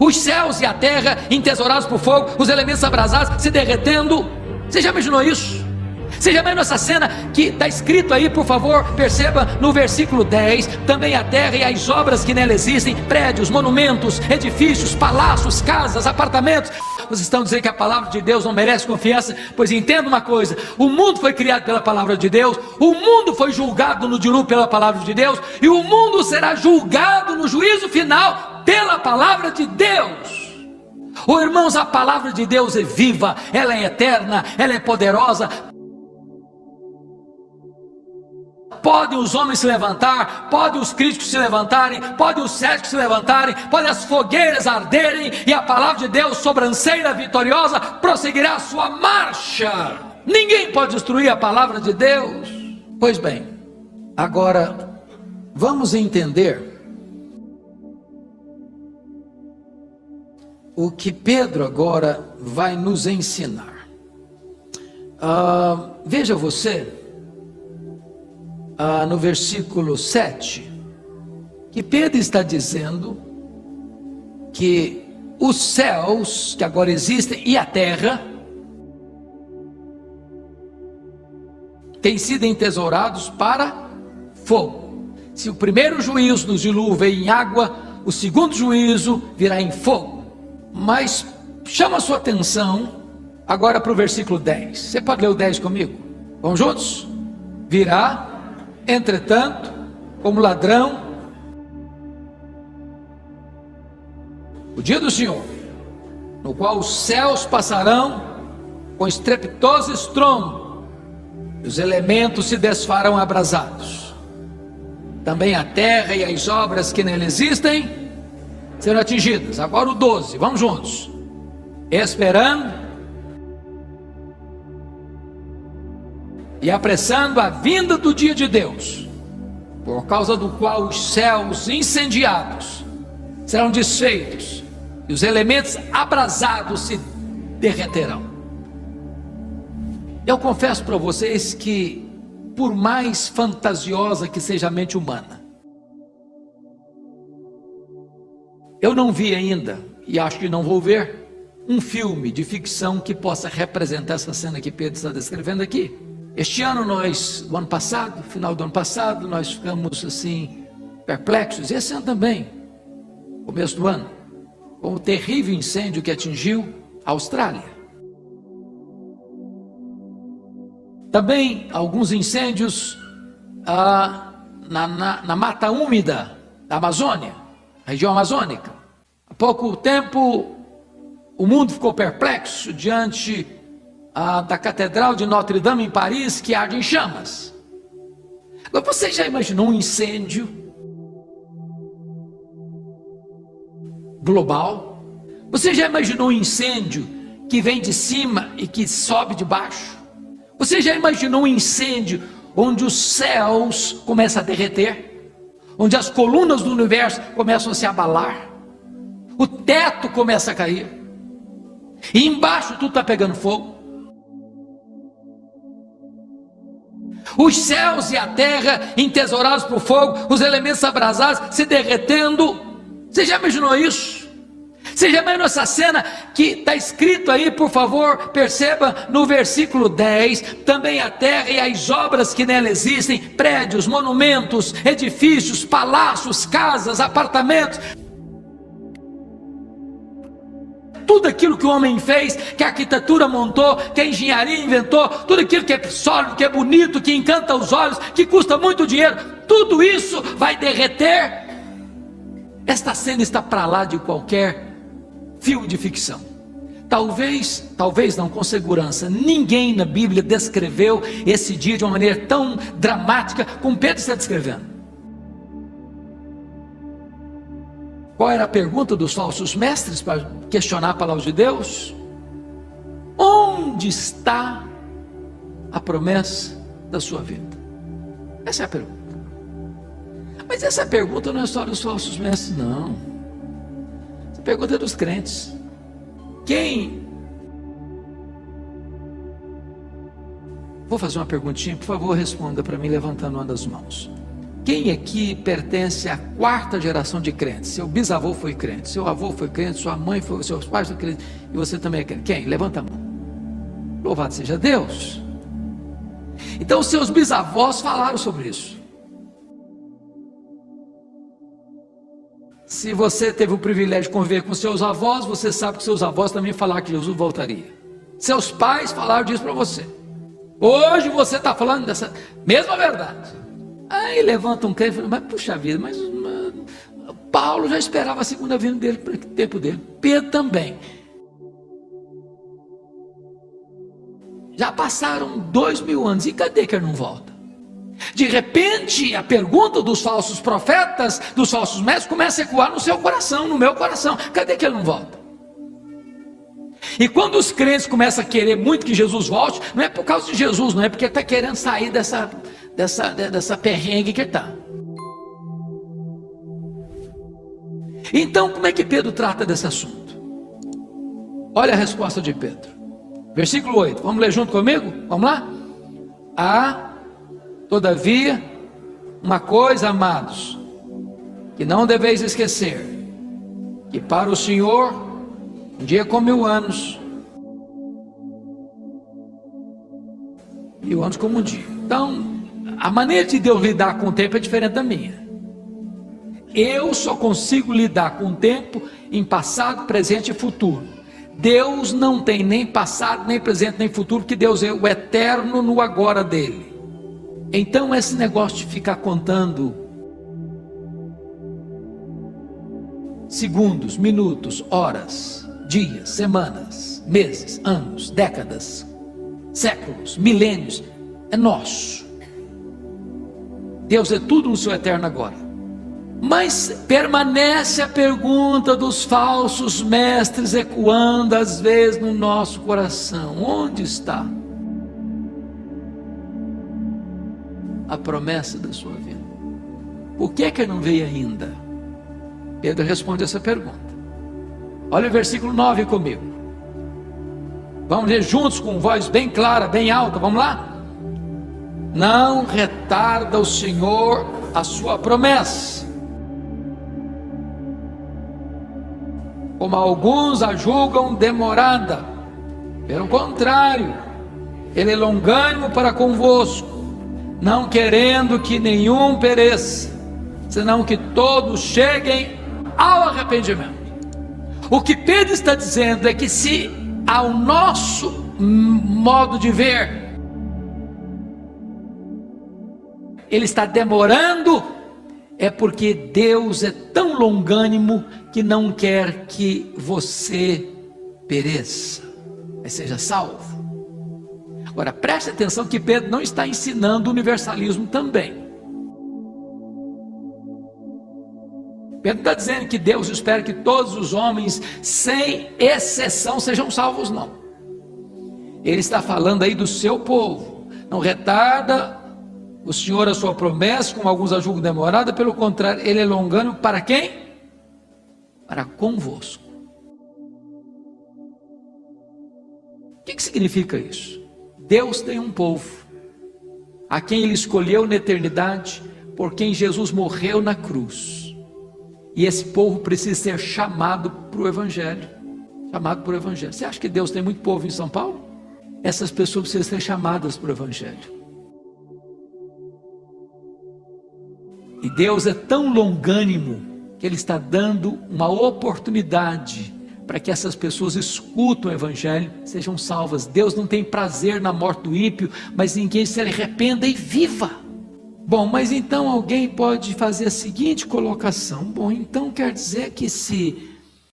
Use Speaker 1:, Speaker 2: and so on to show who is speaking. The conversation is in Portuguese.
Speaker 1: os céus e a terra entesourados por fogo, os elementos abrasados se derretendo. Você já imaginou isso? Você já imaginou essa cena que está escrito aí, por favor, perceba no versículo 10, também a terra e as obras que nela existem, prédios, monumentos, edifícios, palácios, casas, apartamentos. Vocês estão dizendo que a palavra de Deus não merece confiança? Pois entenda uma coisa, o mundo foi criado pela palavra de Deus, o mundo foi julgado no dilúvio pela palavra de Deus, e o mundo será julgado no juízo final pela palavra de Deus. Oh, irmãos, a palavra de Deus é viva, ela é eterna, ela é poderosa. Podem os homens se levantar, podem os críticos se levantarem, podem os céticos se levantarem, podem as fogueiras arderem, e a palavra de Deus, sobranceira vitoriosa, prosseguirá a sua marcha. Ninguém pode destruir a palavra de Deus. Pois bem, agora vamos entender o que Pedro agora vai nos ensinar. Veja você, no versículo 7, que Pedro está dizendo que os céus que agora existem e a terra têm sido entesourados para fogo. Se o primeiro juízo do dilúvio veio em água, o segundo juízo virá em fogo. Mas chama a sua atenção agora para o versículo 10. Você pode ler o 10 comigo? Vamos juntos? Virá, entretanto, como ladrão, o dia do Senhor, no qual os céus passarão com estrepitoso estrondo, e os elementos se desfarão abrasados. Também a terra e as obras que nela existem serão atingidas. Agora o 12, vamos juntos. Esperando e apressando a vinda do dia de Deus, por causa do qual os céus incendiados serão desfeitos e os elementos abrasados se derreterão. Eu confesso para vocês que, por mais fantasiosa que seja a mente humana, eu não vi ainda, e acho que não vou ver, um filme de ficção que possa representar essa cena que Pedro está descrevendo aqui. Este ano no ano passado, final do ano passado, nós ficamos assim, perplexos, esse ano também, começo do ano, com o terrível incêndio que atingiu a Austrália. Também alguns incêndios na mata úmida da Amazônia, região amazônica. Há pouco tempo o mundo ficou perplexo diante da Catedral de Notre Dame em Paris, que arde em chamas. Agora, você já imaginou um incêndio global? Você já imaginou um incêndio que vem de cima e que sobe de baixo? Você já imaginou um incêndio onde os céus começam a derreter? Onde as colunas do universo começam a se abalar? O teto começa a cair? E embaixo tudo está pegando fogo? Os céus e a terra entesourados por fogo, os elementos abrasados se derretendo. Você já imaginou isso? Você já imaginou essa cena que está escrito aí, por favor, perceba no versículo 10, também a terra e as obras que nela existem, prédios, monumentos, edifícios, palácios, casas, apartamentos, tudo aquilo que o homem fez, que a arquitetura montou, que a engenharia inventou, tudo aquilo que é sólido, que é bonito, que encanta os olhos, que custa muito dinheiro, tudo isso vai derreter. Esta cena está para lá de qualquer filme de ficção. Talvez não, com segurança, ninguém na Bíblia descreveu esse dia de uma maneira tão dramática como Pedro está descrevendo. Qual era a pergunta dos falsos mestres para questionar a palavra de Deus? Onde está a promessa da sua vida? Essa é a pergunta. Mas essa pergunta não é só dos falsos mestres, não. Essa pergunta é dos crentes. Vou fazer uma perguntinha, por favor, responda para mim levantando uma das mãos. Quem aqui pertence à quarta geração de crentes? Seu bisavô foi crente, seu avô foi crente, sua mãe foi, seus pais foram crentes, e você também é crente. Quem? Levanta a mão. Louvado seja Deus. Então seus bisavós falaram sobre isso. Se você teve o privilégio de conviver com seus avós, você sabe que seus avós também falaram que Jesus voltaria. Seus pais falaram disso para você. Hoje você está falando dessa mesma verdade. Aí levanta um crente e fala, mas puxa vida, mas Paulo já esperava a segunda vinda dele para o tempo dele. Pedro também. Já passaram 2000 anos, e cadê que ele não volta? De repente, a pergunta dos falsos profetas, dos falsos mestres, começa a ecoar no seu coração, no meu coração. Cadê que ele não volta? E quando os crentes começam a querer muito que Jesus volte, não é por causa de Jesus, não é porque ele está querendo sair dessa perrengue que ele está. Então, como é que Pedro trata desse assunto? Olha a resposta de Pedro. Versículo 8, vamos ler junto comigo? Vamos lá? Todavia, uma coisa, amados, que não deveis esquecer, que para o Senhor, um dia como 1000 anos, 1000 anos como um dia. Então, a maneira de Deus lidar com o tempo é diferente da minha. Eu só consigo lidar com o tempo em passado, presente e futuro. Deus não tem nem passado, nem presente, nem futuro, porque Deus é o eterno no agora dele. Então esse negócio de ficar contando segundos, minutos, horas, dias, semanas, meses, anos, décadas, séculos, milênios, é nosso. Deus é tudo no seu eterno agora. Mas permanece a pergunta dos falsos mestres ecoando às vezes no nosso coração: onde está a promessa da sua vida? Por que ele não veio ainda? Pedro responde essa pergunta. Olha o versículo 9 comigo. Vamos ler juntos com voz bem clara, bem alta, vamos lá? Não retarda o Senhor a sua promessa, como alguns a julgam demorada. Pelo contrário, ele é longânimo para convosco, não querendo que nenhum pereça, senão que todos cheguem ao arrependimento. O que Pedro está dizendo é que se ao nosso modo de ver ele está demorando, é porque Deus é tão longânimo que não quer que você pereça, mas seja salvo. Agora preste atenção que Pedro não está ensinando universalismo também. Pedro está dizendo que Deus espera que todos os homens, sem exceção, sejam salvos, não. Ele está falando aí do seu povo. Não retarda o Senhor a sua promessa, como alguns a julgam demorada, pelo contrário, ele é longânimo para quem? Para convosco. O que significa isso? Deus tem um povo, a quem ele escolheu na eternidade, por quem Jesus morreu na cruz, e esse povo precisa ser chamado para o Evangelho. Chamado para o Evangelho. Você acha que Deus tem muito povo em São Paulo? Essas pessoas precisam ser chamadas para o Evangelho. E Deus é tão longânimo que Ele está dando uma oportunidade para que essas pessoas escutem o Evangelho, sejam salvas. Deus não tem prazer na morte do ímpio, mas em quem se arrependa e viva. Bom, mas então alguém pode fazer a seguinte colocação: bom, então quer dizer que se